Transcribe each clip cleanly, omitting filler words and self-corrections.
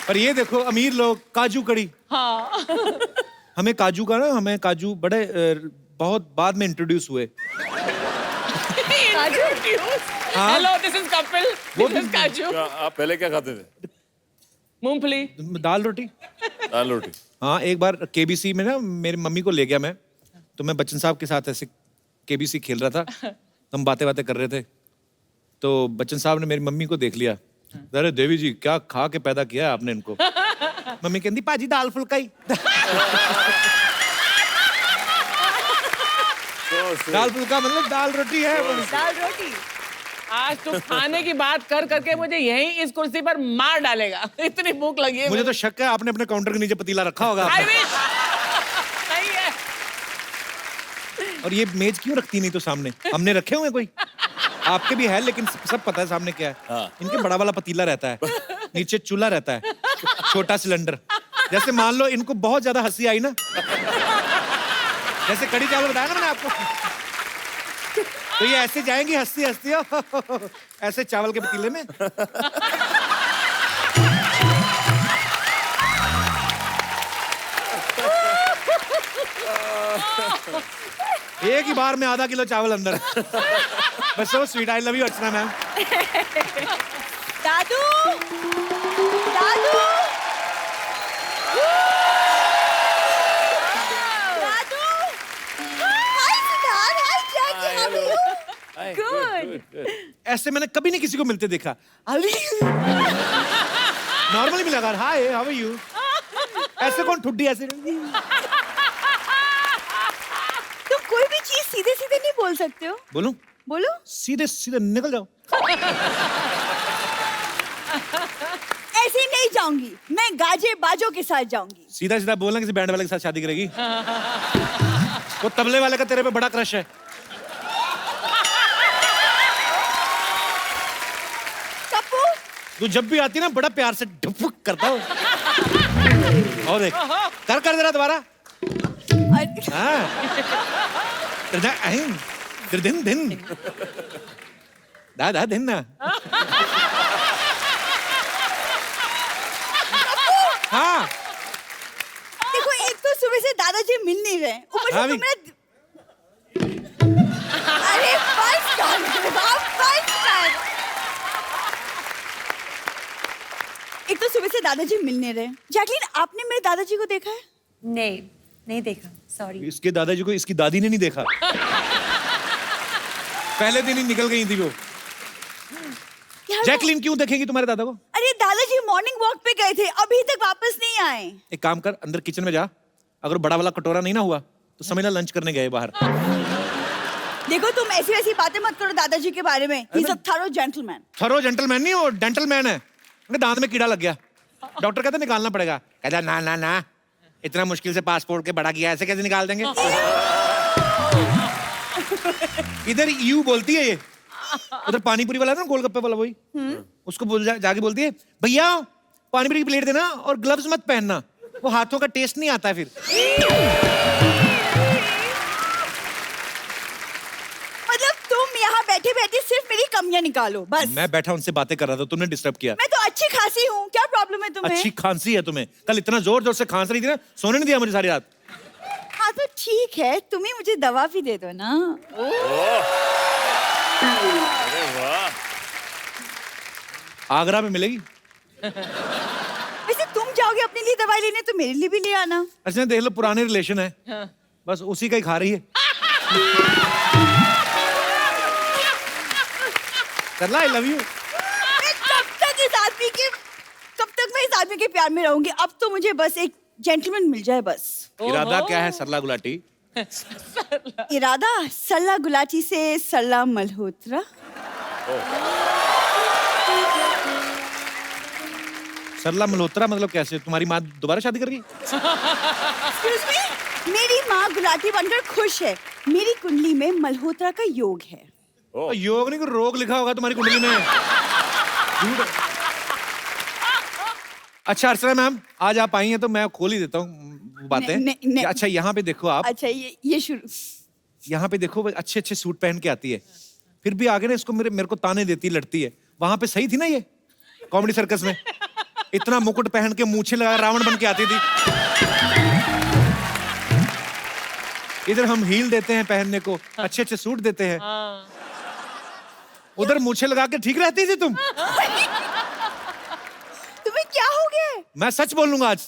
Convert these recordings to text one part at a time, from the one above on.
और ये देखो अमीर लोग काजू कड़ी। हाँ। हमें काजू बड़े बहुत बाद में इंट्रोड्यूस हुए। Hello, this is Kapil, this is काजू। आप पहले क्या खाते थे? मूंगफली। दाल रोटी। दाल रोटी। हाँ, एक बार केबीसी में ना मेरी मम्मी को ले गया मैं, तो मैं बच्चन साहब के साथ ऐसे केबीसी खेल रहा था, तो हम बातें कर रहे थे, तो बच्चन साहब ने मेरी मम्मी को देख लिया। अरे देवी जी, क्या खा के पैदा किया है आपने इनको। मम्मी कहती पाजी दाल फुल्का ही। दाल फुल्का मतलब दाल रोटी है। दाल रोटी। आज तू खाने की बात कर करके मुझे यहीं इस कुर्सी पर मार डालेगा, इतनी भूख लगी है मुझे तो शक है आपने अपने काउंटर के नीचे पतीला रखा होगा। सही है। और ये मेज क्यों रखती नहीं तो सामने? हमने रखे हुए कोई? आपके भी है, लेकिन सब पता है सामने क्या है। हाँ। इनके बड़ा वाला पतीला रहता है, नीचे चूल्हा रहता है, छोटा सिलेंडर। जैसे मान लो इनको बहुत ज्यादा हंसी आई ना, जैसे कड़ी चावल बताया ना मैंने आपको, तो ये ऐसे जाएंगी हंसती हंसती ऐसे चावल के पतीले में। एक ही बार में आधा किलो चावल अंदर। बस so sweet. I love you Archana ma'am. दादू, दादू, दादू। Hi Siddharth, hi Jackie, how are you? Good. ऐसे मैंने कभी नहीं किसी को मिलते देखा। नॉर्मली भी लगा हाय हाउ आर यू, ऐसे कौन ठुड्डी ऐसे। तुम कोई भी चीज सीधे सीधे नहीं बोल सकते हो। बोलूं? बोलो। सीधे सीधे निकल जाओ। ऐसे ही नहीं जाऊंगी, मैं गाजे बाजों के साथ जाऊंगी। सीधा सीधा बोलना किसी बैंड वाले के साथ शादी करेगी। वो तबले वाले का तेरे पे बड़ा क्रश है। कप्पू, तू जब भी आती ना बड़ा प्यार से ढुक करता हो। और देख कर जरा दोबारा। दिन दिन दा दिन ना। हाँ देखो, एक तो सुबह से दादाजी मिल नहीं रहे, ऊपर से हाँ तुम मेरा। अरे बस कर, बस कर। एक तो सुबह से दादाजी मिल नहीं रहे। जैकलीन, आपने मेरे दादाजी को देखा है? नहीं, नहीं देखा, सॉरी। इसके दादाजी को इसकी दादी ने नहीं देखा। पहले दिन ही निकल गई थी वो। जैकलीन क्यों देखेगी तुम्हारे दादा को? अरे दादाजी मॉर्निंग वॉक पे गए थे, अभी तक वापस नहीं आए। एक काम कर, अंदर किचन में जा, अगर बड़ा वाला कटोरा नहीं ना हुआ तो समझना लंच करने गए बाहर। देखो, तुम ऐसी वैसी बातें मत करो दादाजी के बारे में। He is a thorough gentleman. Thorough gentleman नहीं, वो डेंटलमैन है। उनके दांत में कीड़ा लग गया, डॉक्टर कहता निकालना पड़ेगा। कहता ना ना ना, इतना मुश्किल से पासपोर्ट के बड़ा किया, ऐसे कैसे निकाल देंगे। इधर यू बोलती है ये, उधर पानीपुरी वाला ना गोलगप्पे वाला, वही उसको जाके बोलती है भैया पानीपुरी की प्लेट देना और ग्लव्स मत पहनना, वो हाथों का टेस्ट नहीं आता है फिर। मतलब तुम यहाँ बैठे बैठे सिर्फ मेरी कमियां निकालो बस। मैं बैठा उनसे बातें कर रहा था, तुमने डिस्टर्ब किया। मैं तो अच्छी खासी हूँ, क्या प्रॉब्लम है तुम्हें? अच्छी खांसी है तुम्हें, कल इतना जोर जोर से खांस रही थी ना, सोने नहीं दिया मुझे सारी रात। हाँ तो ठीक है, तुम ही मुझे दवा भी दे दो ना। अरे वाह। आगरा में मिलेगी। वैसे तुम जाओगे अपने लिए दवाई लेने तो मेरे लिए भी ले आना। अच्छा देख लो, पुराने रिलेशन है, बस उसी का ही खा रही है। करला आई लव यू। कब तक मैं इस आदमी के प्यार में रहूंगी? अब तो मुझे बस एक जेंटलमैन मिल जाए बस। इरादा क्या है सरला गुलाटी? इरादा सरला गुलाटी से सरला मल्होत्रा। सरला मल्होत्रा मतलब कैसे? तुम्हारी माँ दोबारा शादी करेगी? Excuse me? मेरी माँ गुलाटी बनकर खुश है। मेरी कुंडली में मल्होत्रा का योग है। योग नहीं, रोग लिखा होगा तुम्हारी कुंडली में। अच्छा अर्चना मैम, आज आप आई हैं तो मैं खोल ही देता हूँ बातें। अच्छा यहाँ पे देखो आप। अच्छा ये शुरू। यहाँ पे देखो, अच्छे अच्छे सूट पहन के आती है, फिर भी आगे ना इसको मेरे को ताने देती, लड़ती है। वहां पे सही थी ना ये कॉमेडी सर्कस में? इतना मुकुट पहन के मूछे लगा रावण बन के आती थी। इधर हम हील देते हैं पहनने को, अच्छे अच्छे सूट देते हैं, उधर मूछे लगा के ठीक रहती थी तुम। तुम्हें क्या हो गया है? मैं सच बोलूंगा आज।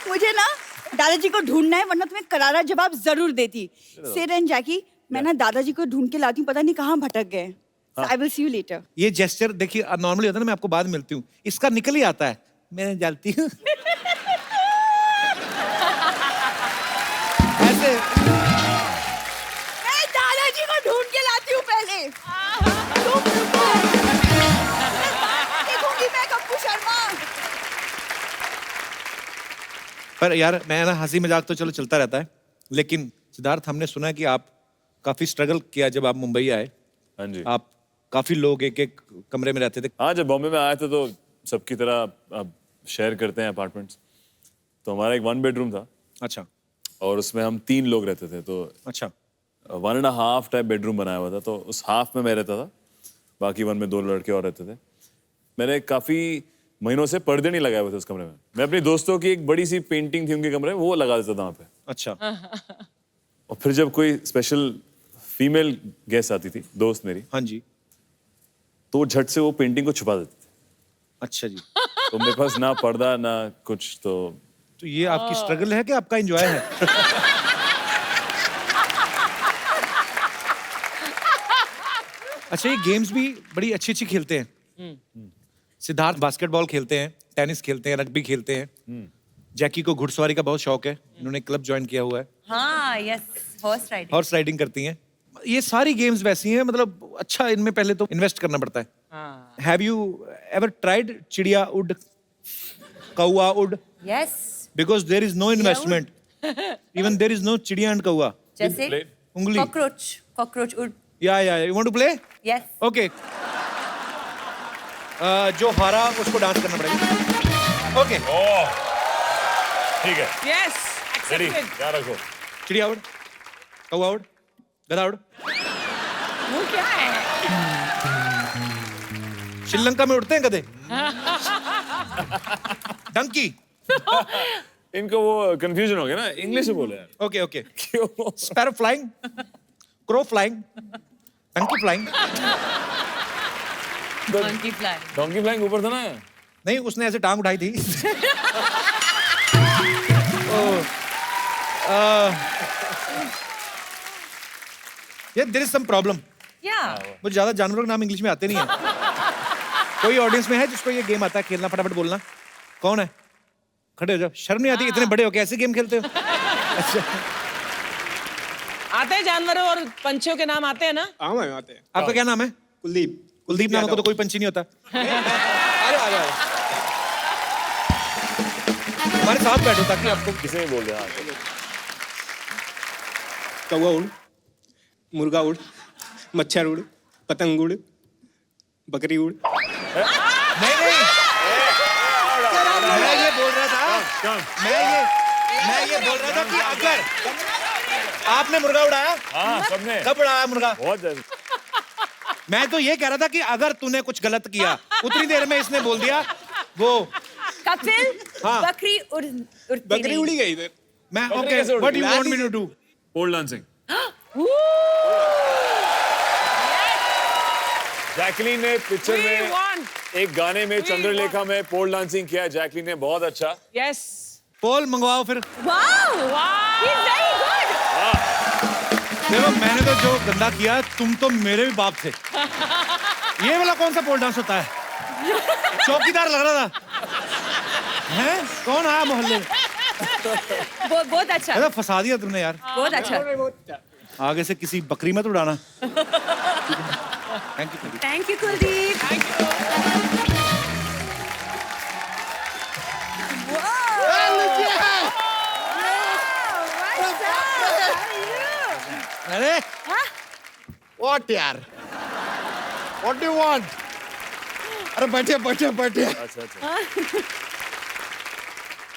मुझे ना दादाजी को ढूंढना है, वरना तुम्हें करारा जवाब जरूर देती। सिड एंड जैकी, मैं ना दादाजी को ढूंढ के लाती हूँ, पता नहीं कहाँ भटक गए। I will see you later. ये जेस्चर देखिए नॉर्मली होता है ना, मैं आपको बाद में मिलती हूँ, इसका निकल ही आता है, मैं जानती हूँ। ऐसे मैं दादाजी को ढूंढ के लाती हूँ पहले। तुम रुको। देखूंगी मैं गप्पू शर्मा। पर यार मैं ना हंसी मजाक तो चलो चलता रहता है, लेकिन सिद्धार्थ हमने सुना है कि आप काफी स्ट्रगल किया जब आप मुंबई आए। हाँ जी। आप काफी लोग एक एक कमरे में रहते थे। हाँ, जब बॉम्बे में आए थे तो सबकी तरह अब शेयर करते हैं अपार्टमेंट्स। तो हमारा एक 1 बेडरूम था अच्छा और उसमें हम 3 लोग रहते थे। तो अच्छा 1.5 टाइप बेडरूम बनाया हुआ था। तो उस हाफ में मैं रहता था, बाकी 1 में 2 लड़के और रहते थे। मैंने काफी महीनों से पर्दे नहीं लगाए हुए थे उस कमरे में। मैं अपनी दोस्तों की एक बड़ी सी पेंटिंग थी उनके कमरे में, वो लगा देता था वहाँ पे। अच्छा और फिर जब कोई स्पेशल फीमेल गेस्ट आती थी, दोस्त मेरी, हाँ जी तो वो झट से वो पेंटिंग को छुपा देते थे। अच्छा जी। तो मेरे पास ना पर्दा ना कुछ। तो ये आपकी स्ट्रगल है कि आपका एंजॉय है? अच्छा ये गेम्स भी बड़ी अच्छी अच्छी खेलते हैं। सिद्धार्थ बास्केटबॉल खेलते हैं, टेनिस खेलते हैं, रग्बी खेलते हैं। जैकी को घुड़सवारी का बहुत शौक है, इन्होंने क्लब ज्वाइन किया हुआ है। हाँ yes, horse riding. Horse riding करती हैं। ये सारी गेम्स वैसी हैं, मतलब अच्छा इनमें पहले तो इन्वेस्ट करना पड़ता है। हैव यू एवर ट्राइड चिड़िया उड, कौआ उड? Yes. Because there is no investment. Even there is no चिड़िया and कौआ. जैसे उंगली. कॉकरोच उड़। Yeah. You want to play? Yes. Okay. जो हारा उसको डांस करना पड़ेगा. Okay. ठीक है, Yes, रेडी, accepted. याद रखो। चिड़िया उड़, कौआ उड़, गधा उड़. वो क्या है? श्रीलंका में उड़ते हैं गधे. डंकी. इनको वो कंफ्यूजन हो गया ना, इंग्लिश में बोले यार। Okay. क्यों? Sparrow flying, crow flying, donkey flying. Monkey fly. Donkey flying ऊपर था ना। नहीं उसने ऐसे टांग उठाई थी. Yeah, there is some problem. या मुझे ज्यादा जानवरों के नाम इंग्लिश में आते नहीं है. कोई ऑडियंस में है जिसको ये गेम आता है खेलना? फटाफट बोलना. कौन है? खड़े हो जाओ. शर्म नहीं आती? इतने बड़े हो कैसे गेम खेलते हो? अच्छा आते हैं जानवरों और पंछियों के नाम आते हैं ना? हाँ मैम आते हैं। आपका क्या नाम है? कुलदीप। कुलदीप नाम को तो कोई पंछी नहीं होता. आ जाओ. हमारे साथ बैठो ताकि आपको. किसी ने बोल दिया। हाँ, कौवा उड़, मुर्गा उड़, मच्छर उड़, पतंग उड़, बकरी उड़। नहीं मैं ये बोल रहा था. मैं ये बोल रहा था कि अगर आपने मुर्गा उड़ाया. हाँ, सबने। कब उड़ाया मुर्गा? बहुत ज्यादा। मैं तो ये कह रहा था कि अगर तूने कुछ गलत किया, उतनी देर में इसने बोल दिया वो. कपिल, हाँ. बकरी उड़ती बकरी नहीं। उड़ी गई इधर। मैं बकरी ओके कैसे उड़ व्हाट गई? You want me to do? Pole dancing. Jacqueline ने पिक्चर We में want. एक गाने में We चंद्रलेखा में पोल डांसिंग किया है जैकलीन ने, बहुत अच्छा। Yes. पोल मंगवाओ फिर. Wow, Wow. he's very good. देखो मैंने तो जो गंदा किया, तुम तो मेरे भी बाप थे. ये वाला कौन सा पोल डांस होता है? चौकीदार लग रहा था. हैं? कौन आया मोहल्ले में? बहुत अच्छा, अरे फंसा दिया तुमने यार. बहुत अच्छा। आगे से किसी बकरी मत उड़ाना. Thank you. Thank you Kuldeep. Thank you. अरे What यार? What do you want? अरे बैठे। अच्छा अच्छा।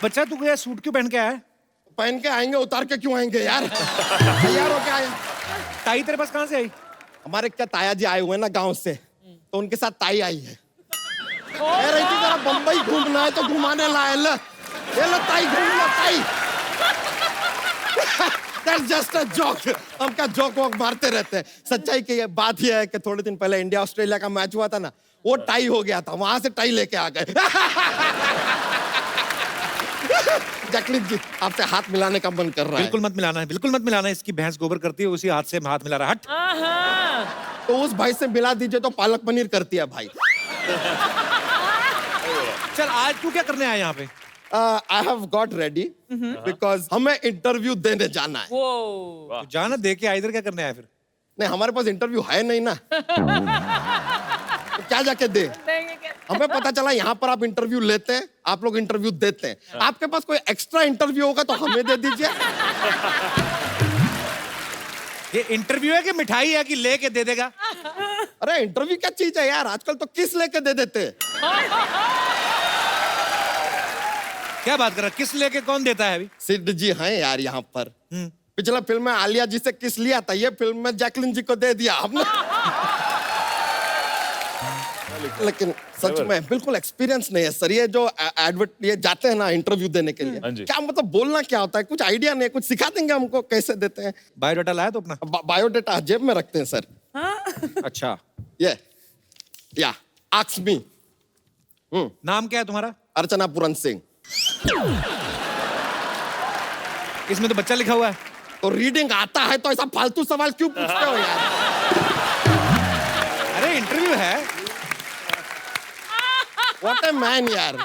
बच्चा तू क्या सूट क्यों पहन के आया है? पहन के आएंगे, उतार के क्यों आएंगे यार? तैयार हो के आए। टाई तेरे पास कहाँ से आई? हमारे क्या ताया जी आए हुए हैं ना गांव से, तो उनके साथ ताई आई है। कह रही थी जरा बम्बई घूमना है तो घुमाने लाए ले, ये लो ताई घूम लो ताई। That's just a joke. हम क्या जोक वोक मारते रहते हैं। सच्चाई की ये बात ये है कि थोड़े दिन पहले इंडिया ऑस्ट्रेलिया का मैच हुआ था ना, वो टाई हो गया था, वहां से टाई लेके आ गए। जैकलिन जी आपसे हाथ मिलाने का मन कर रहा है। बिल्कुल मत मिलाना है, बिल्कुल मत मिलाना है। इसकी भैंस गोबर करती है, उसी हाथ से हाथ मिला रहा है। हट। हाँ। तो उस भाई से मिला दीजिए तो पालक पनीर करती है भाई। चल आज तू क्या करने आया यहाँ पे? I have got ready because हमें इंटरव्यू देने जाना है। वो तू जाना दे के इधर क्या करने आया फिर? नहीं हमारे पास इंटरव्यू है नहीं ना। तो क्या जाके दे? देंगे क्या? हमें पता चला यहाँ पर आप इंटरव्यू लेते हैं, आप लोग इंटरव्यू देते हैं। आपके पास कोई एक्स्ट्रा इंटरव्यू होगा तो हमें दे दीजिए। ये इंटरव्यू है कि मिठाई है कि लेके दे देगा? अरे इंटरव्यू क्या चीज है यार, आजकल तो किस लेके दे देते हैं। क्या बात कर रहा है? किस लेके कौन देता है अभी? सिद्ध जी हैं यार यहाँ पर। पिछला फिल्म में आलिया जी से किस लिया था, ये फिल्म में जैकलिन जी को दे दिया हमने। लेकिन सच में बिल्कुल एक्सपीरियंस नहीं है सर। ये जो ये जाते हैं ना इंटरव्यू देने के लिए, क्या मतलब बोलना क्या होता है, कुछ आइडिया नहीं, कुछ सिखा देंगे हमको कैसे देते हैं। बायोडाटा लाया तो अपना? बायोडाटा जेब में रखते हैं सर। अच्छा, ये या आस्क मी। नाम क्या है तुम्हारा? अर्चना पूरन सिंह। इसमें तो बच्चा लिखा हुआ है। तो रीडिंग आता है तो ऐसा फालतू सवाल क्यों पूछते हो यार? अरे इंटरव्यू है। व्हाट ए मैन यार।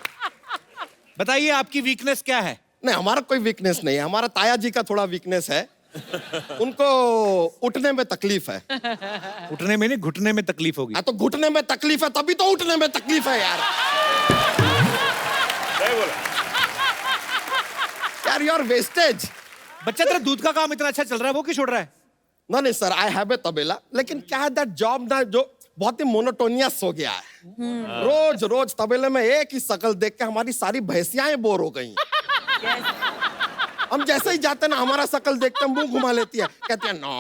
बताइए आपकी वीकनेस क्या है? नहीं हमारा कोई वीकनेस नहीं है, हमारा ताया जी का थोड़ा वीकनेस है। उनको उठने में तकलीफ है। उठने में नहीं, घुटने में तकलीफ होगी। तो घुटने में तकलीफ है तभी तो उठने में तकलीफ है यार। यार योर वेस्टेज। बच्चा तेरा दूध का काम इतना अच्छा चल रहा है, वो क्यों छोड़ रहा है? नहीं सर, आई हैव ए तबेला, लेकिन क्या है दैट जॉब ना जो बहुत ही मोनोटोनियस हो गया है। रोज रोज तबेले में एक ही शक्ल देख के हमारी सारी भैंसियां बोर हो गई। हम जैसे ही जाते ना हमारा शक्ल देखते मुंह घुमा लेती है, कहती है नो।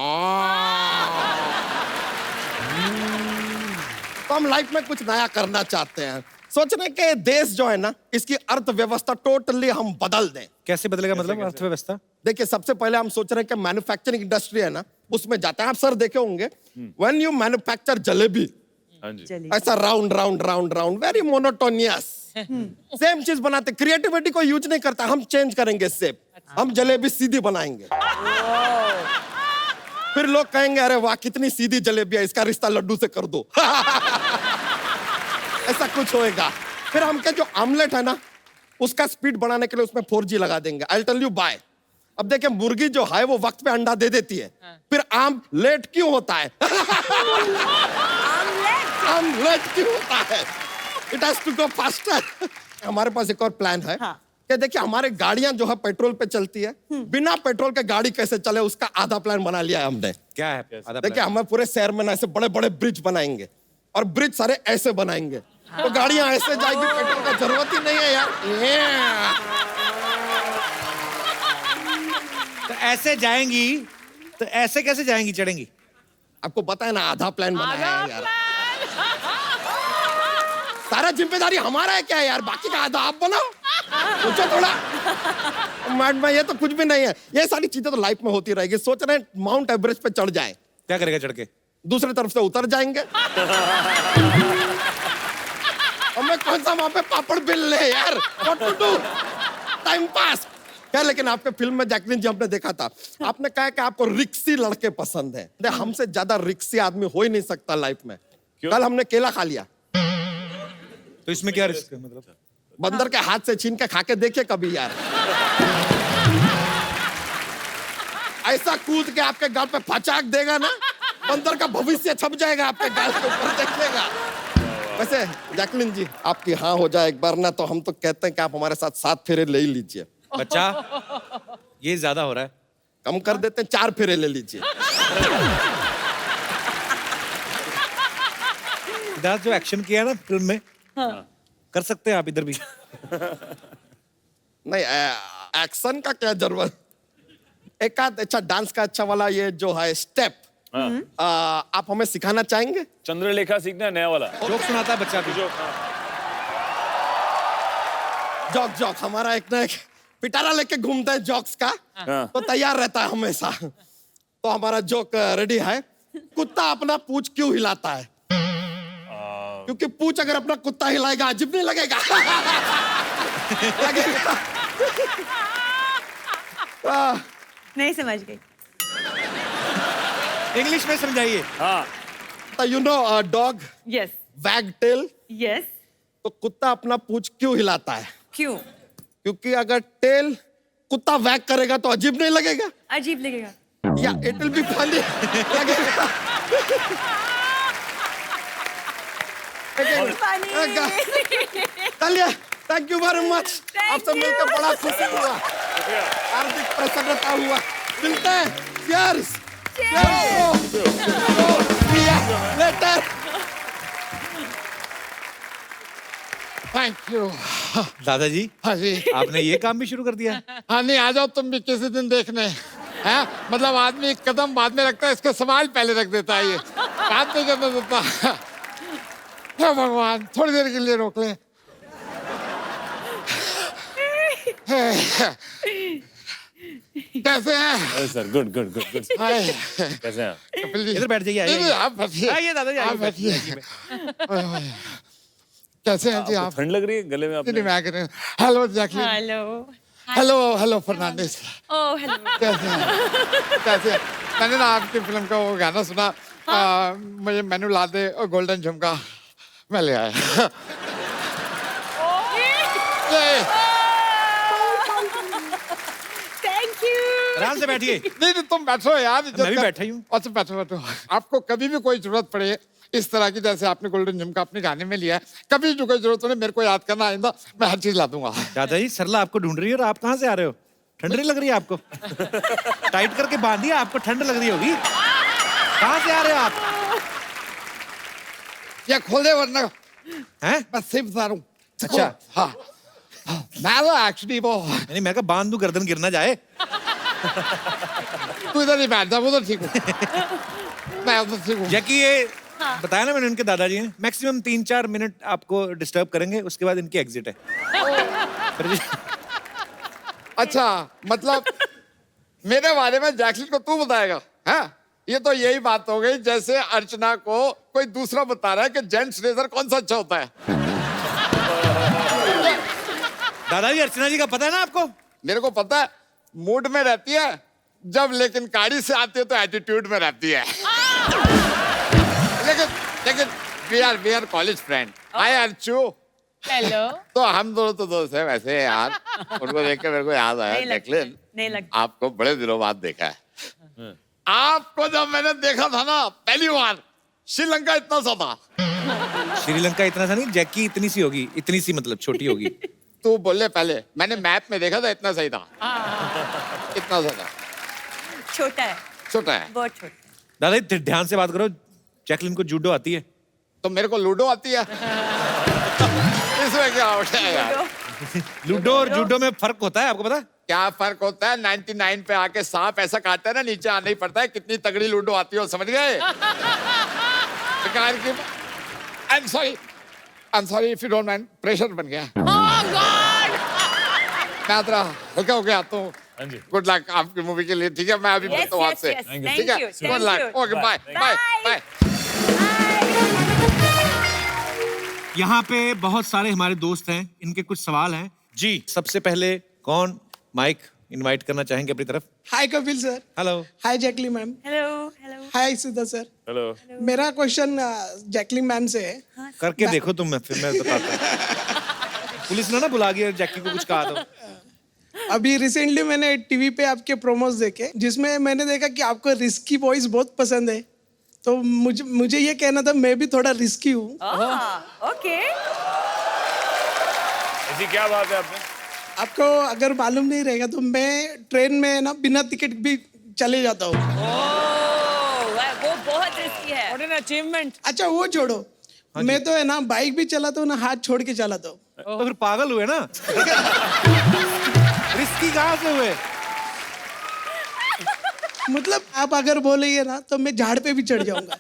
तो हम लाइफ में कुछ नया करना चाहते हैं, सोच रहे कि देश जो है ना इसकी अर्थव्यवस्था टोटली हम बदल दें। कैसे बदलेगा मतलब अर्थव्यवस्था? देखिए सबसे पहले हम सोच रहे हैं कि मैन्युफैक्चरिंग इंडस्ट्री है ना उसमें जाते हैं। आप सर देखे होंगे व्हेन यू मैन्युफैक्चर जलेबी, हाँ जी। ऐसा round round round round very monotonous same चीज बनाते, क्रिएटिविटी को यूज नहीं करता। हम चेंज करेंगे शेप, हम जलेबी सीधी बनाएंगे। फिर लोग कहेंगे अरे वाह कितनी सीधी जलेबी है, इसका रिश्ता लड्डू से कर दो। ऐसा कुछ होएगा। फिर हम क्या जो आमलेट है ना उसका स्पीड बढ़ाने के लिए उसमें 4G लगा देंगे। I tell you bye. अब देखिए मुर्गी जो है वो वक्त पे अंडा दे देती है, फिर आम लेट क्यों होता है? आमलेट क्यों होता है? It has to go faster. हमारे पास एक और प्लान है कि देखिए हमारे गाड़ियां जो है पेट्रोल पे चलती है, बिना पेट्रोल के गाड़ी कैसे चले उसका आधा प्लान बना लिया है हमने। क्या है आधा देखिए हमें पूरे शहर में ना ऐसे बड़े बड़े ब्रिज बनाएंगे और ब्रिज सारे ऐसे बनाएंगे, तो गाड़ियां ऐसे जाएगी, पेट्रोल का जरूरत ही नहीं है यार। तो ऐसे जाएंगी तो ऐसे कैसे जाएंगी, चढ़ेंगी? आपको पता है ना आधा प्लान बनाया है यार। सारा जिम्मेदारी हमारा है क्या यार, बाकी का आधा आप बनाओ। सोचो थोड़ा। मैड में ये तो कुछ भी नहीं है, ये सारी चीजें तो लाइफ में होती रहेगी। सोच रहे हैं माउंट एवरेस्ट पे चढ़ जाए, क्या करेगा चढ़ के? दूसरी तरफ से उतर जाएंगे। हमें कौन सा वहां पे पापड़ बिल ले यार, what to do, time pass क्या। लेकिन आपके फिल्म में जैकलिन जी हमने देखा था, आपने कहा कि आपको रिक्सी लड़के पसंद है। हमसे ज्यादा रिक्सी आदमी हो ही नहीं सकता लाइफ में। कल हमने केला खा लिया, तो इसमें क्या रिस्क है मतलब? बंदर के हाथ से छीन के खा के देखिए कभी यार। ऐसा कूद के आपके गाल पे फचाक देगा ना, बंदर का भविष्य छप जाएगा आपके गाल के ऊपर, देखिएगा। वैसे जैकलिन जी आपकी हाँ हो जाए एक बार ना, तो हम तो कहते हैं कि आप हमारे साथ 7 फेरे ले ही लीजिए। बच्चा ये ज्यादा हो रहा है, कम कर देते हैं, 4 फेरे ले लीजिए। सिद्धार्थ जो एक्शन किया ना फिल्म में, कर सकते हैं आप इधर भी। नहीं एक्शन का क्या जरूरत, एक आध अच्छा डांस का अच्छा वाला ये जो है स्टेप आप हमें सिखाना चाहेंगे? चंद्रलेखा सीखना है नया वाला। जोक सुनाता है बच्चा को। जॉक जॉक हमारा एक ना एक पिटारा लेके घूमता है जॉक्स का, हाँ। तो तैयार रहता है हमेशा। तो हमारा जोक रेडी है। कुत्ता अपना पूंछ क्यों हिलाता है? क्योंकि पूंछ अगर अपना कुत्ता हिलाएगा अजीब नहीं लगेगा? लगेगा। नहीं समझ गई। इंग्लिश में समझाइए। हाँ तो यू नो डॉग यस वैग टेल, यस। तो कुत्ता अपना पूंछ क्यों हिलाता है? क्यों? क्योंकि अगर टेल कुत्ता वैग करेगा तो अजीब नहीं लगेगा, अजीब लगेगा। या इट विल बी फनी लगेगा। चलिए, थैंक यू वेरी मच। आपसे मिलकर बड़ा खुशी हुआ, हार्दिक प्रसन्नता हुआ। मिलते हैं। Cheers. लेटर। Thank you. दादाजी, हाँ जी। आपने ये काम भी शुरू कर दिया? हाँ नहीं, आ जाओ तुम भी किसी दिन देखने। हैं? मतलब आदमी एक कदम बाद में रखता है, इसके सवाल पहले रख देता है, ये बात नहीं करने देता। हे भगवान, थोड़ी देर के लिए रोक ले। कैसे हैं? Sir, good good good good. Hi. कैसे हैं? कपिल जी। इधर बैठ जाइए, नहीं, नहीं, आइए। आप बैठिए। आइए दादाजी, आप आइए, बैठिए। ओए, ओए। कैसे हैं जी आप? ठंड लग रही है गले में नहीं, आपने? मैं कह रहा हूँ। Hello Jacqueline. Hello. Hello hello Fernandez. Oh hello. कैसे हैं? कैसे हैं? मैंने ना आपकी फिल्म का वो गाना सुना। मुझे मेनू ला दे और गोल्डन झुमका, मैं ले आया। ये, थैंक यू। आराम से बैठिए। नहीं तुम बैठो यार। मैं भी बैठा ही हूँ। अच्छा बैठो बैठो। आपको कभी भी कोई जरूरत पड़े इस तरह की, जैसे आपने गोल्डन झुमका अपने गाने में लिया है, कभी जो कोई जरूरत हो मेरे को याद करना, आइंदा मैं हर चीज ला दूंगा। दादाजी, सरला आपको ढूंढ रही है और आप कहाँ से आ रहे हो? ठंड नहीं लग रही है आपको? टाइट करके बांधिए, आपको ठंड लग रही होगी। कहाँ से आ रहे हो आप? ये खोल दे वरना हैं? मैं सिर्फ बता रहा हूँ। अच्छा। हाँ मैं तो एक्चुअली वो, नहीं, मैं कहा बांध दूं, गर्दन गिर ना जाए। तू इधर नहीं बैठ जा, उधर ठीक हूँ मैं उधर ठीक हूँ। जैकी, ये बताया ना मैंने, उनके दादाजी ने मैक्सिमम 3-4 मिनट आपको डिस्टर्ब करेंगे, उसके बाद इनकी एग्जिट है। अच्छा मतलब मेरे बारे में जैकलिन को तू बताएगा? हाँ ये तो यही बात हो गई जैसे अर्चना को कोई दूसरा बता रहा है कि जेंट्स रेजर कौन सा अच्छा होता है। दादाजी, अर्चना जी का पता है ना आपको? मेरे को पता है, मूड में रहती है जब, लेकिन गाड़ी से आती है तो एटीट्यूड में रहती है। लेकिन we are college friend. Hi Archu. Hello. तो हम दोनों तो दोस्त हैं वैसे यार। उनको देख के मेरे को याद आया, जैकलिन नहीं लगता। आपको बड़े दिनों बाद देखा है। आपको जब मैंने देखा था ना पहली बार, श्रीलंका इतना सा था। श्रीलंका इतना सा नहीं, जैकी इतनी सी होगी, इतनी सी मतलब छोटी होगी। तू बोले पहले, मैंने मैप में देखा था इतना सही था। इतना सा था। छोटा है, छोटा है। बहुत छोटा। दादाजी ध्यान से बात करो, जैकलिन को जूडो आती है। तो मेरे को लूडो आती है। इसमें क्या होता है यार? लूडो और जूडो में फर्क होता है, आपको पता? क्या फर्क होता है? 99 पे आके सांप ऐसा काटता है ना, नीचे आना ही पड़ता है। कितनी तगड़ी लूडो आती है, समझ गए? I'm sorry if you don't mind, pressure बन गया। मैं तेरा हल्का हो गया तो गुड लक आपकी मूवी के लिए। ठीक है, मैं अभी मिलता हूँ आपसे। ठीक है, good luck. Okay, bye bye bye. यहाँ पे बहुत सारे हमारे दोस्त हैं, इनके कुछ सवाल हैं जी। सबसे पहले कौन माइक इनवाइट करना चाहेंगे अपनी तरफ? Hi Kapil sir. Hello. Hi Jacqueline ma'am. Hello hello. Hi Sudha sir. Hello. मेरा क्वेश्चन जैकलिन मैम से है। करके देखो तुम, फिर मैं बताता हूँ। पुलिस ने ना बुला गया जैकी को, कुछ कहा तो। अभी रिसेंटली मैंने टीवी पे आपके प्रोमोस देखे, जिसमें मैंने देखा कि आपको रिस्की वॉइस बहुत पसंद है। तो मुझे ये कहना था, मैं भी थोड़ा रिस्की हूँ। ओके। ऐसी क्या बात है आपने? आपको अगर मालूम नहीं रहेगा तो मैं ट्रेन में ना बिना टिकट भी चले जाता हूँ। वो बहुत रिस्की है। What an achievement. अच्छा वो छोड़ो, मैं तो है ना बाइक भी चलाता हूँ ना, हाथ छोड़ के चलाता हूँ। तो फिर पागल हुए ना। रिस्की कहाँ से हुए? मतलब आप अगर बोलेंगे ना तो मैं झाड़ पे भी चढ़ जाऊंगा।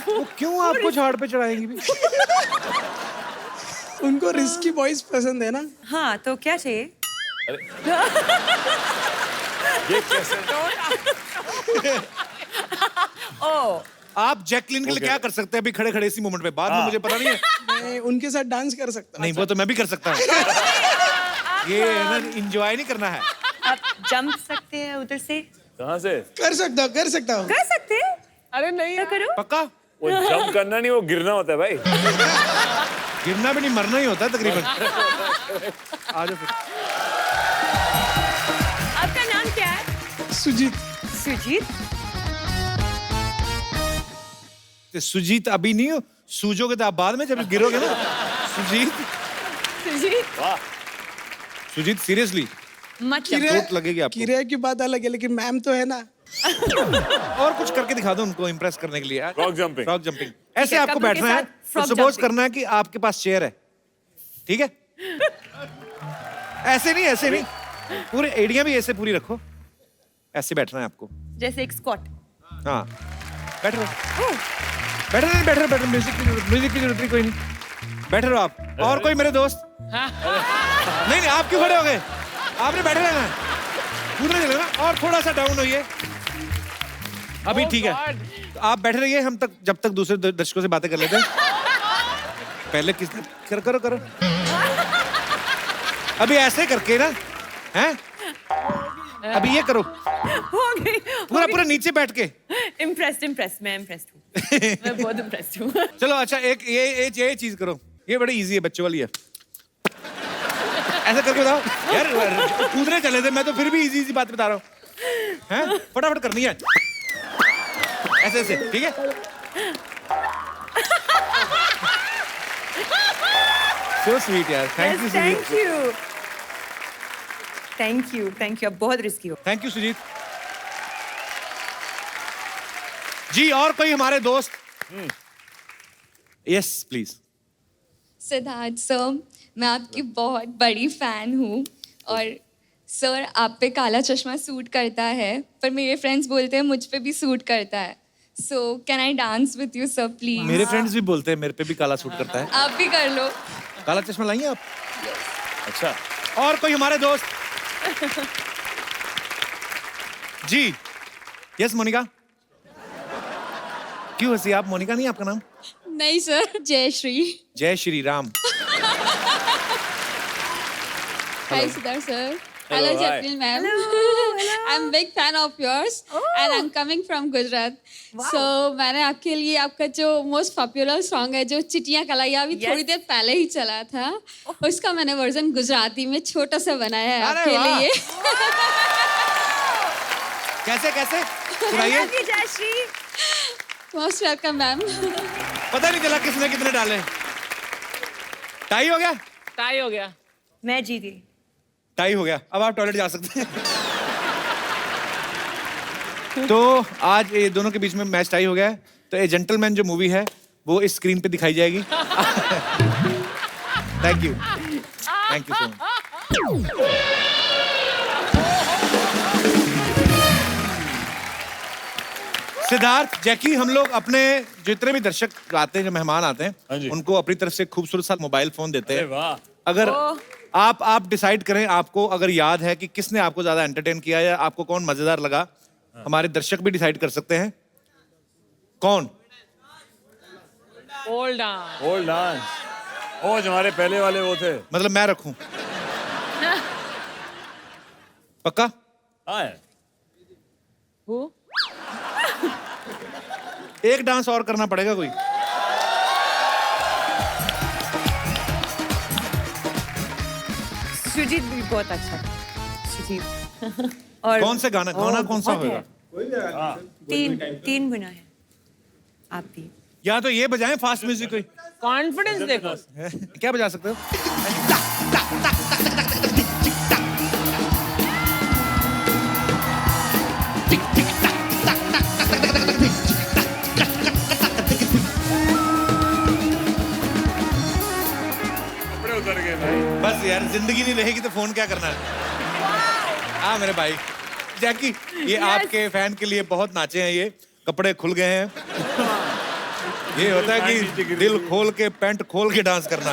वो क्यों आपको झाड़ पे चढ़ाएंगी भी? उनको रिस्की बॉयज पसंद है ना? हाँ, तो क्या चाहिए? ये कैसे? ओह, आप जैकलिन के लिए क्या कर सकते हैं अभी खड़े खड़े इसी मोमेंट पे? बाद में मुझे पता नहीं है। मैं उनके साथ डांस कर सकता हूँ। नहीं, वो तो मैं भी कर सकता हूँ। ये ना इंजॉय नहीं करना है। आप जंप सकते हैं उधर से? कहाँ से? कर सकता हूँ, कर सकता हूँ। कर सकते हैं? अरे नहीं क्या करो? पक्का? वो जंप करना नहीं, वो गिरना होता है भाई। गिरना भी नहीं, मरना ही होता है तकरीबन। आ जाओ फिर। आपका नाम क्या है? सुजीत। सुजीत? सुजीत अभी नहीं हो, सूजोगे तो आप बाद में जब गिरोगे ना। सुजीत, सुजीत? वाह। सुजीत सीरियसली मतलब चोट लगेगी आपको। किराए की बात अलग है, लेकिन मैम तो है ना। और कुछ करके दिखा दो उनको इम्प्रेस करने के लिए। Frog jumping. Frog jumping. ऐसे है, आपको कपड़ों के बैठना है, साथ frog सपोज jumping. करना है कि आपके पास चेयर है, ठीक है? ऐसे नहीं, ऐसे नहीं, पूरे एड़ियां भी ऐसे पूरी रखो। ऐसे बैठना है आपको। जैसे एक स्क्वाट। हाँ, बैठ रहो, बैठ रहे, बैठ रहे, बैठ रहे। म्यूजिक की जरूरत नहीं, कोई नहीं, बैठ रहे हो आप। और कोई मेरे दोस्त? नहीं नहीं, आप क्यों खड़े हो गए? आपने बैठे रहना है, कूदना चलेगा। और थोड़ा सा डाउन होइए, अभी ठीक है। तो आप बैठे रहिए, हम तक जब तक दूसरे दर्शकों से बातें कर लेते हैं। पहले किसने करो करो। अभी ऐसे करके ना, हैं? अभी ये करो, हो गई। पूरा नीचे बैठ के। इम्प्रेस्ड, मैं इम्प्रेस्ड हूँ। मैं बहुत इम्प्रेस्ड हूँ। चलो अच्छा, एक ये चीज करो, ये बड़ी इजी है, बच्चों वाली है। ऐसा करके बताओ यार, कूदने चले थे, मैं तो फिर भी इजी बात बता रहा हूँ। हैं? फटाफट करनी है, ऐसे ऐसे, ठीक है? सो स्वीट यार, thank you Sujeet. Thank you. आप बहुत रिस्की हो। Thank you Sujeet ji. और कोई हमारे दोस्त? Yes please. सिद्धार्थ सर, मैं आपकी बहुत बड़ी फैन हूँ और सर आप पे काला चश्मा सूट करता है, पर मेरे फ्रेंड्स बोलते हैं मुझ पे भी सूट करता है। So can I dance with you sir please? मेरे फ्रेंड्स भी बोलते हैं मेरे पे भी काला सूट करता है। आप भी कर लो। काला चश्मा लाइए आप। अच्छा। और कोई हमारे दोस्त? जी। यस मोनिका। क्यों हंसी आप? मोनिका नहीं आपका नाम? नहीं सर, जयश्री। जय Shri Ram. Hi Siddharth sir. Hello, Hello hi. Jacqueline ma'am. I'm big fan of yours and I'm coming from Gujarat. So मैंने आपके लिए आपका जो most popular song है जो चिटियां कलाइयां अभी थोड़ी देर पहले ही चला था, उसका मैंने वर्जन गुजराती में छोटा सा बनाया है अरे आपके वाह। लिए। कैसे सुनाइए। जयश्री। Most welcome ma'am. पता नहीं चला किसने कितने डाले। टाई हो गया? टाई हो गया। मैं जीती। टाई हो गया, अब आप टॉयलेट जा सकते हैं। तो आज ये दोनों के बीच में मैच टाई हो गया है, तो ए जेंटलमैन जो मूवी है वो इस स्क्रीन पे दिखाई जाएगी। Thank you so much. Siddharth, Jackie, हम लोग अपने जितने भी दर्शक आते हैं, जो मेहमान आते हाँ हैं, जी। उनको अपनी तरफ से खूबसूरत सा मोबाइल फोन देते अरे हैं। वाह। अगर आप डिसाइड करें, आपको अगर याद है कि किसने आपको ज्यादा एंटरटेन किया या आपको कौन मजेदार लगा, हमारे दर्शक भी डिसाइड कर सकते हैं। कौन? Old dance. Old dance. ओ, जो हमारे पहले वाले वो थे। मतलब मैं रखूं? पक्का? हाँ। एक डांस और करना पड़ेगा कोई। सुजीत भी बहुत अच्छा। सुजीत। और कौन से गाना कौन सा बहुत होगा? है। तीन गुना है। आप भी। या तो ये बजाएं फास्ट म्यूजिक कोई। कॉन्फिडेंस देखो। क्या बजा सकते हो? कपड़े उतर गए भाई। बस यार, जिंदगी नहीं रहेगी तो फोन क्या करना है। हाँ मेरे भाई जैकी, ये आपके फैन के लिए बहुत नाचे हैं, ये कपड़े खुल गए हैं। ये होता है कि दिल खोल के पैंट खोल के डांस करना।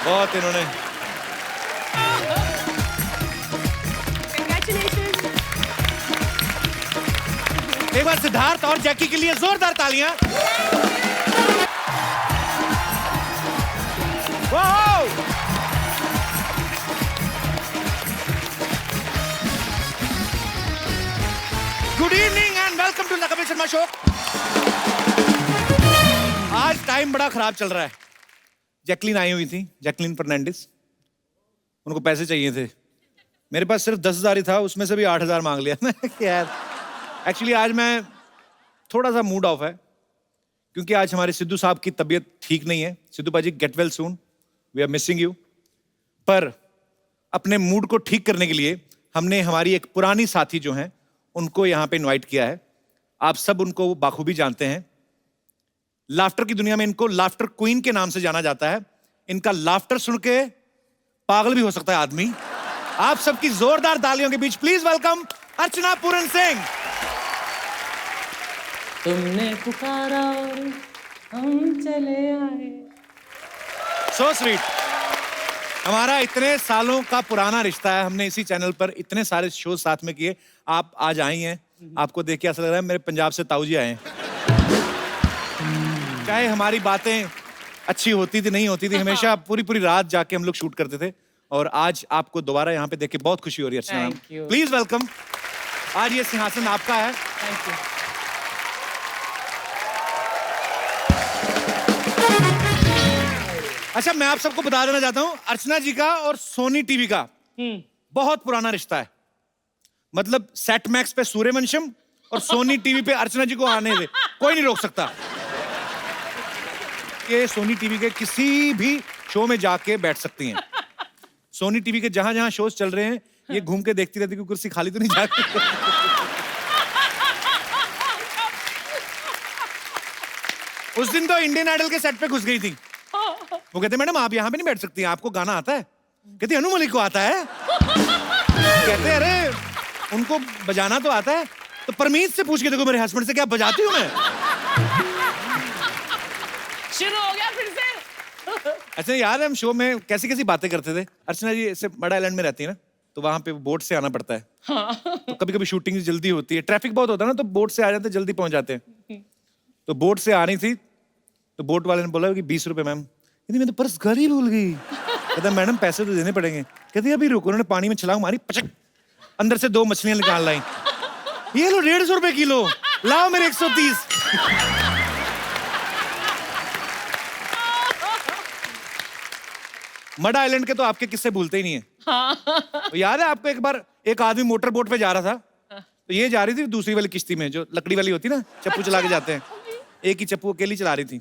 बहुत इन्होंने एक बार सिद्धार्थ और जैकी के लिए जोरदार तालियां। Wow! Good evening and welcome to the Kapil Sharma show. आज टाइम बड़ा खराब चल रहा है। जैकलीन आई हुई थी, जैकलीन फर्नांडिस। उनको पैसे चाहिए थे। मेरे पास सिर्फ 10,000 ही था, उसमें से भी 8,000 मांग लिया। मैं यार एक्चुअली आज मैं थोड़ा सा मूड ऑफ है क्योंकि आज हमारे सिद्धू साहब की तबीयत ठीक नहीं है। Sidhu paaji get well soon, we are missing you. पर अपने मूड को ठीक करने के लिए हमने हमारी एक पुरानी साथी जो हैं उनको यहाँ पे इनवाइट किया है। आप सब उनको बाखूबी जानते हैं। लाफ्टर की दुनिया में इनको लाफ्टर क्वीन के नाम से जाना जाता है। इनका लाफ्टर सुन के पागल भी हो सकता है आदमी। आप सबकी जोरदार तालियों के बीच प्लीज वेलकम अर्चना पूरन सिंह। तुमने पुकारा और हम चले आए। So sweet. हमारा इतने सालों का पुराना रिश्ता है। हमने इसी चैनल पर इतने सारे शो साथ में किए। आप आज आई हैं, आपको देख के ऐसा लग रहा है मेरे पंजाब से ताऊ जी आए हैं। चाहे हमारी बातें अच्छी होती थी नहीं होती थी, हमेशा पूरी पूरी रात जाके हम लोग शूट करते थे। और आज आपको दोबारा यहाँ पे देख के बहुत खुशी हो रही है Archana ma'am. Thank you. Please welcome. आज ये सिंहासन आपका है। Thank you. अच्छा, मैं आप सबको बता देना चाहता हूं, अर्चना जी का और सोनी टीवी का बहुत पुराना रिश्ता है। मतलब सेट मैक्स पे सूर्यवंशम और सोनी टीवी पे अर्चना जी को आने दे, कोई नहीं रोक सकता। ये सोनी टीवी के किसी भी शो में जाके बैठ सकती हैं। सोनी टीवी के जहां जहां शोज चल रहे हैं ये घूम के देखती रहती कि कुर्सी खाली तो नहीं जाती। उस दिन तो इंडियन आइडल के सेट पे घुस गई थी। वो कहते मैडम आप यहाँ पे नहीं बैठ सकती हैं, आपको गाना आता है? कहती अनु मलिक को आता है। कहते अरे उनको बजाना तो आता है, तो परमीत से पूछ के देखो मेरे हस्बैंड से, क्या बजाती हूँ मैं? शुरू हो गया फिर से। अच्छा याद है हम शो में कैसी कैसी बातें करते थे। अर्चना जी ऐसे बड़ा आइलैंड में रहती है ना, तो वहां पे बोट से आना पड़ता है। तो कभी कभी शूटिंग जल्दी होती है, ट्रैफिक बहुत होता है ना, तो बोट से आ जाते जल्दी पहुंच जाते हैं। तो बोट से आ रही थी तो बोट वाले ने बोला कि 20 रुपए मैम। कहती मैं तो पर्स घर ही भूल गई। कहता मैडम पैसे तो देने पड़ेंगे। कहती अभी रुको। उन्होंने पानी में छलांग मारी, पचक अंदर से 2 मछलियां निकाल लाई। ये लो 150 रुपए किलो, लाओ मेरे 130। मड आइलैंड के तो आपके किस्से भूलते ही नहीं है। तो याद है आपको एक बार एक आदमी मोटर बोट पे जा रहा था, तो ये जा रही थी दूसरी वाली किश्ती में जो लकड़ी वाली होती ना, चप्पू चला के जाते हैं। एक ही चप्पू अकेली चला रही थी।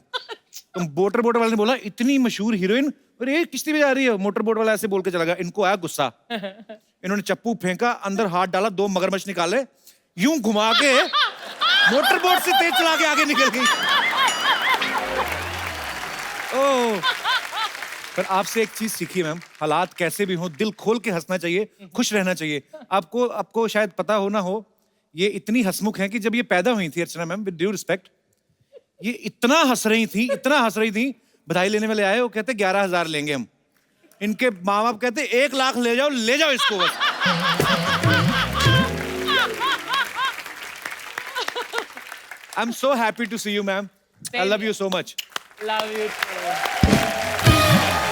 तो मोटर बोट वाले ने बोला इतनी मशहूर हीरोइन और एक किश्ती में जा रही है। मोटर बोट वाला ऐसे बोल के चला गया। इनको आया गुस्सा, इन्होंने चप्पू फेंका, अंदर हाथ डाला, 2 मगरमच्छ निकाले, यूं घुमा के मोटर बोट से तेज चला के आगे निकल गई। ओह, पर आपसे एक चीज सीखी मैम, हालात कैसे भी हो दिल खोल के हंसना चाहिए, खुश रहना चाहिए। आपको शायद पता हो ना हो, ये इतनी हंसमुख है कि जब ये पैदा हुई थी अर्चना मैम, विद ड्यू रिस्पेक्ट, ये इतना हंस रही थी। बधाई लेने वाले आए, वो कहते 11,000 लेंगे हम। इनके माँ बाप कहते 1 लाख ले जाओ इसको बस। I am so happy to see you ma'am. I love you so much. Love you.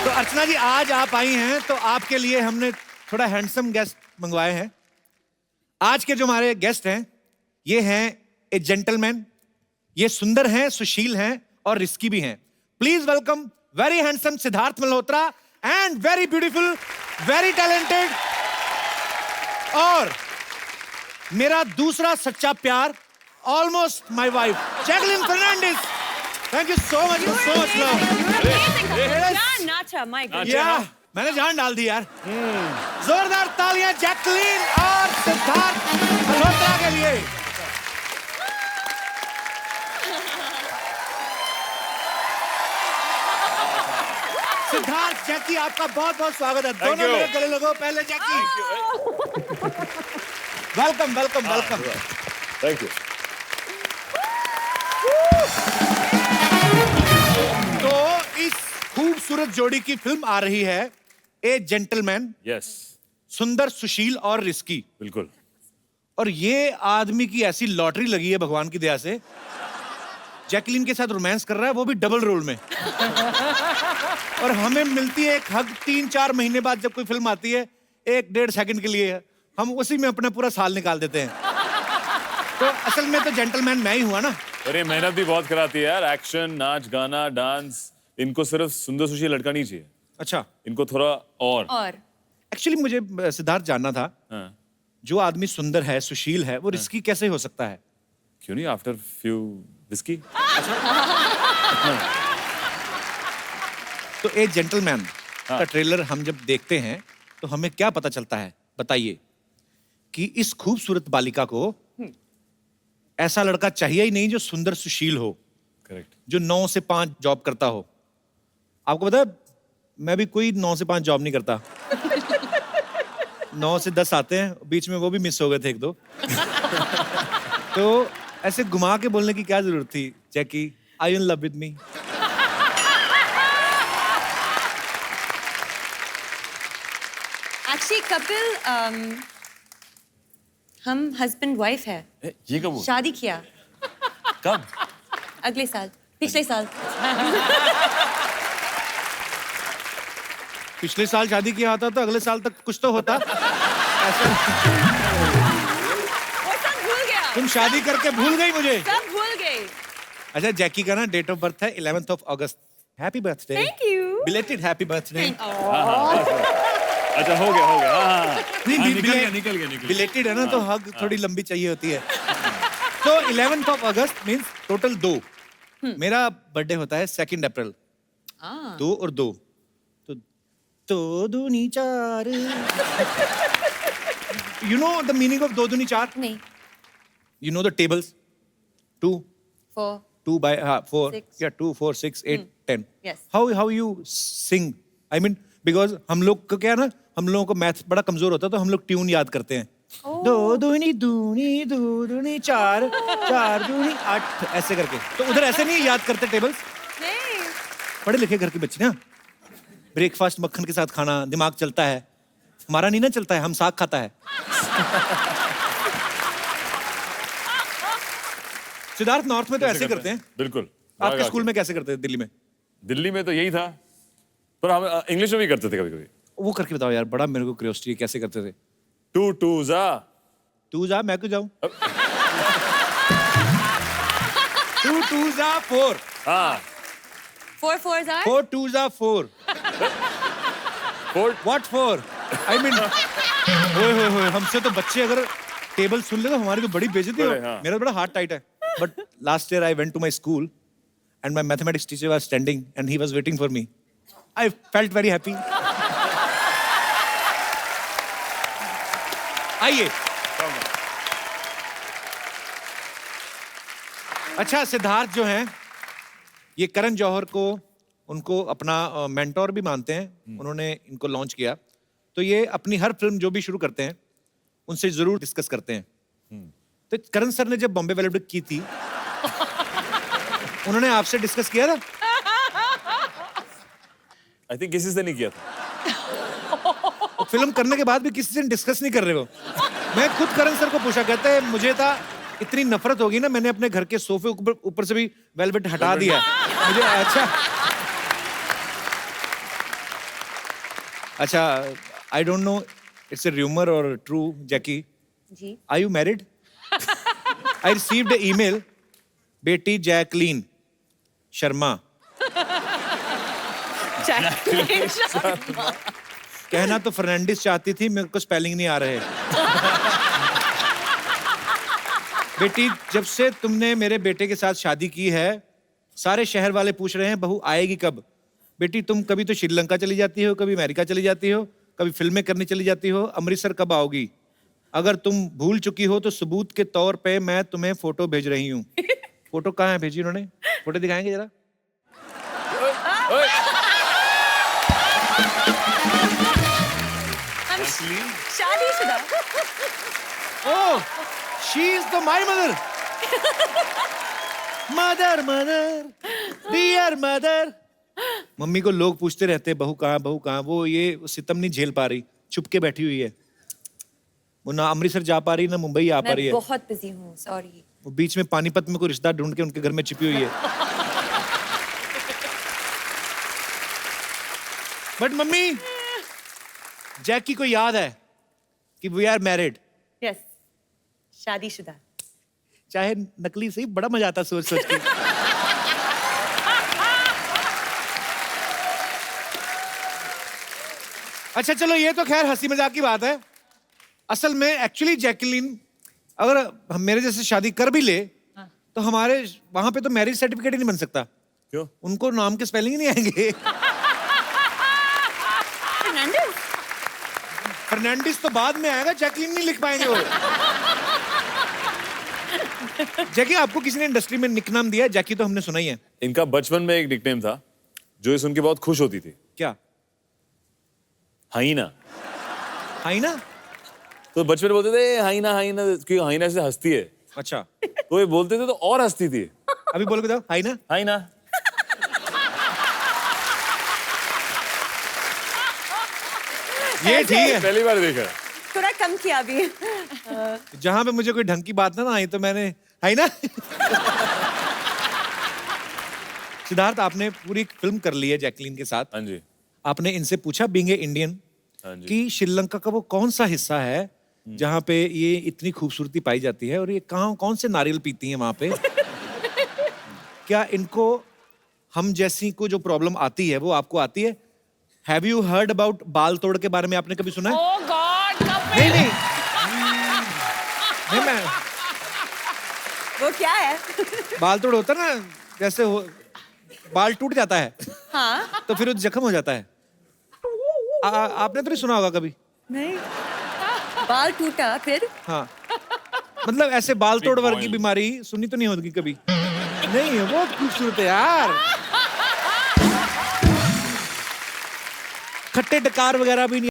तो अर्चना जी आज आप आई हैं तो आपके लिए हमने थोड़ा हैंडसम गेस्ट मंगवाए हैं। आज के जो हमारे गेस्ट हैं ये हैं ए जेंटलमैन। ये सुंदर हैं, सुशील हैं और रिस्की भी हैं। Please welcome very handsome Siddharth Malhotra and very beautiful, very talented और मेरा दूसरा सच्चा प्यार, almost my wife, Jacqueline Fernandez. Thank you so much, so much love. नाचा माय गॉड। या मैंने जान डाल दी यार। जोरदार तालियां जैकलीन और सिद्धार्थ मल्होत्रा के लिए। सिद्धार्थ, जैकी, आपका बहुत बहुत स्वागत है। दोनों मेरे गले लगो। पहले Jackie. Welcome welcome welcome. Thank you. तो इस खूबसूरत खूबसूरत जोड़ी की फिल्म आ रही है, ए जेंटलमैन, यस, सुंदर, सुशील और रिस्की। बिल्कुल। और ये आदमी की ऐसी लॉटरी लगी है भगवान की दया से, जैकलीन के साथ रोमांस कर रहा है, वो भी डबल रोल में। और हमें मिलती है एक हग 3-4 महीने बाद, जब कोई फिल्म आती है 1-1.5 सेकंड के लिए, हम उसी में अपना पूरा साल निकाल देते हैं। तो असल में तो जेंटलमैन मैं ही हुआ ना। अरे मेहनत भी बहुत कराती है यार, एक्शन, नाच, गाना, डांस, इनको सिर्फ सुंदर सुशील लड़का नहीं चाहिए, अच्छा, इनको थोड़ा और। एक्चुअली मुझे सिद्धार्थ जानना था, हाँ। जो आदमी सुंदर है, सुशील है, वो रिस्की कैसे हो सकता है? क्यों नहीं, आफ्टर फ्यू विस्की। तो ए जेंटलमैन का ट्रेलर हम जब देखते हैं तो हमें क्या पता चलता है, बताइए। कि इस खूबसूरत बालिका को ऐसा लड़का चाहिए ही नहीं जो सुंदर सुशील हो, करेक्ट, जो 9 से 5 जॉब करता हो। आपको पता है, मैं भी कोई 9 से 5 जॉब नहीं करता। 9 से 10 आते हैं, बीच में वो भी मिस हो गए थे 1-2। तो ऐसे घुमा के बोलने की क्या जरूरत थी, Jackie, are you in love with me? Actually Kapil, हम हस्बैंड वाइफ है, ये कब हुआ? शादी किया कब? अगले साल, पिछले साल। पिछले साल शादी किया होता तो अगले साल तक कुछ तो होता। ऐसा वो सब भूल गया, तुम शादी करके भूल गई मुझे। सब भूल गए। अच्छा, जैकी का ना डेट ऑफ बर्थ है 11th August. Happy birthday. Thank you. Belated happy birthday. अच्छा, हो गया, हाँ। निकल गया। बिलेटेड है ना, तो हग थोड़ी लंबी चाहिए होती है। तो 11th अगस्त मींस टोटल 2। मेरा बर्थडे होता है 2 अप्रैल। 2 और 2 तो 2 दूनी 4। You know the meaning of 2 दूनी 4? नहीं, You know the tables? 2 4, 2 by 4, 6. yeah, 2 4 6 8 10. Yes. How you sing? I mean, because हम लोग को क्या है ना, हम लोगों को मैथ बड़ा कमजोर होता है, तो हम लोग ट्यून याद करते हैं। 2 दूनी दूनी 2 दूनी 4, 4 दूनी 8, ऐसे करके। तो उधर ऐसे नहीं याद करते टेबल्स? नहीं। पढ़े लिखे घर की बच्ची ना, ब्रेकफास्ट मक्खन के साथ खाना, दिमाग चलता है। हमारा नहीं ना चलता है, हम साग खाता है। सिद्धार्थ, नॉर्थ में तो ऐसे करते हैं। बिल्कुल। आपके स्कूल में कैसे करते थे दिल्ली में? दिल्ली में तो यही था, पर हम इंग्लिश में भी करते थे कभी-कभी। वो करके बताओ यार, बड़ा मेरे को क्यूरियोसिटी है, कैसे करते थे? 2 2s तू जा, मैं क्यों जाऊं? 2 2s 4, हाँ, 4 4s are 4 2s 4। 4 What 4? I mean, ओए, हमसे तो बच्चे अगर टेबल सुन ले तो हमारी तो बड़ी बेइज्जती हो। बड़े, हाँ। मेरा बड़ा हार्ट टाइट है। But last year I went to my school and my mathematics teacher was standing and he was waiting for me. I felt very happy. आइए। अच्छा, सिद्धार्थ जो हैं, ये करण जौहर को उनको अपना मेंटोर भी मानते हैं। उन्होंने इनको लॉन्च किया, तो ये अपनी हर फिल्म जो भी शुरू करते हैं उनसे जरूर डिस्कस करते हैं। तो करण सर ने जब बॉम्बे वेलवेट की थी, उन्होंने आपसे डिस्कस किया था? आई थिंक किसी से नहीं किया था। और फिल्म करने के बाद भी किसी से डिस्कस नहीं कर रहे हो। मैं खुद करण सर को पूछा, कहते हैं मुझे था इतनी नफरत होगी ना, मैंने अपने घर के सोफे ऊपर से भी वेलवेट हटा दिया मुझे। अच्छा, I don't know it's a rumour और true, Jackie, ji. Are you married? I received a email, बेटी जैकलीन शर्मा, कहना तो फर्नांडिस चाहती थी, मेरे को स्पेलिंग नहीं आ रहे। बेटी, जब से तुमने मेरे बेटे के साथ शादी की है, सारे शहर वाले पूछ रहे हैं बहू आएगी कब। बेटी, तुम कभी तो श्रीलंका चली जाती हो, कभी अमेरिका चली जाती हो, कभी फिल्में करने चली जाती हो, अमृतसर कब आओगी? अगर तुम भूल चुकी हो तो सबूत के तौर पे मैं तुम्हें फोटो भेज रही हूँ। फोटो कहाँ है भेजी उन्होंने? फोटो दिखाएंगे जरा। शादीशुदा। Oh, she is the my mother. Mother, dear mother. Mummy को लोग पूछते रहते बहू कहाँ, वो ये सितम नहीं झेल पा रही, चुप के बैठी हुई है। वो ना अमृतसर जा पा रही, ना मुंबई आ पा रही मैं है। बहुत बिजी हूँ, सॉरी। वो बीच में पानीपत में कोई रिश्ता ढूंढ के उनके घर में छिपी हुई है। बट मम्मी, जैकी को याद है कि वी आर मैरिड। यस, शादीशुदा। चाहे नकली सही, बड़ा मजा आता सोच सोच के। अच्छा चलो, ये तो खैर हंसी मजाक की बात है। असल में एक्चुअली जैकलीन अगर हम मेरे जैसे शादी कर भी ले तो हमारे वहां पे तो मैरिज सर्टिफिकेट ही नहीं बन सकता। क्यों? उनको नाम के स्पेलिंग ही नहीं आएंगे। फर्नांडिस तो बाद में आएगा, जैकलीन नहीं लिख पाएंगे वो। जैकी, आपको किसी ने इंडस्ट्री में निक नाम दिया है? जैकी तो हमने सुना ही है। इनका बचपन में एक निकनेम था जो ये सुन के बहुत खुश होती थी। क्या? हाइना। हाइना? तो बचपन में बोलते थे हाइना हाइना, क्योंकि हाइना से हंसती है। अच्छा, तो ये बोलते थे तो और हंसती थी। अभी बोल के बताओ, हाइना। हाइना। ये ठीक है। पहली बार देखा। थोड़ा कम किया अभी। जहां पे मुझे कोई ढंग की बात ना आई तो मैंने हाइना। सिद्धार्थ, आपने पूरी फिल्म कर ली है जैकलीन के साथ। हाँ जी। आपने इनसे पूछा बीइंग ए इंडियन हाँ जी। कि श्रीलंका का वो कौन सा हिस्सा है जहां पे ये इतनी खूबसूरती पाई जाती है और ये कौन से नारियल पीती हैं वहां पे? क्या इनको हम जैसी को जो प्रॉब्लम आती है वो आपको आती है? हैव यू हर्ड अबाउट बाल तोड़ के बारे में आपने कभी सुना है? Oh God, नहीं नहीं नहीं, मैं वो क्या है? बाल तोड़ होता है ना, जैसे बाल टूट जाता है हाँ। तो फिर वो जख्म हो जाता है। आपने तो नहीं सुना होगा कभी? नहीं, बाल टूटा फिर? हाँ, मतलब ऐसे बाल तोड़ वर्ग की बीमारी सुनी तो नहीं होगी कभी? नहीं, बहुत खूबसूरत है यार। खट्टे डकार वगैरह भी नहीं।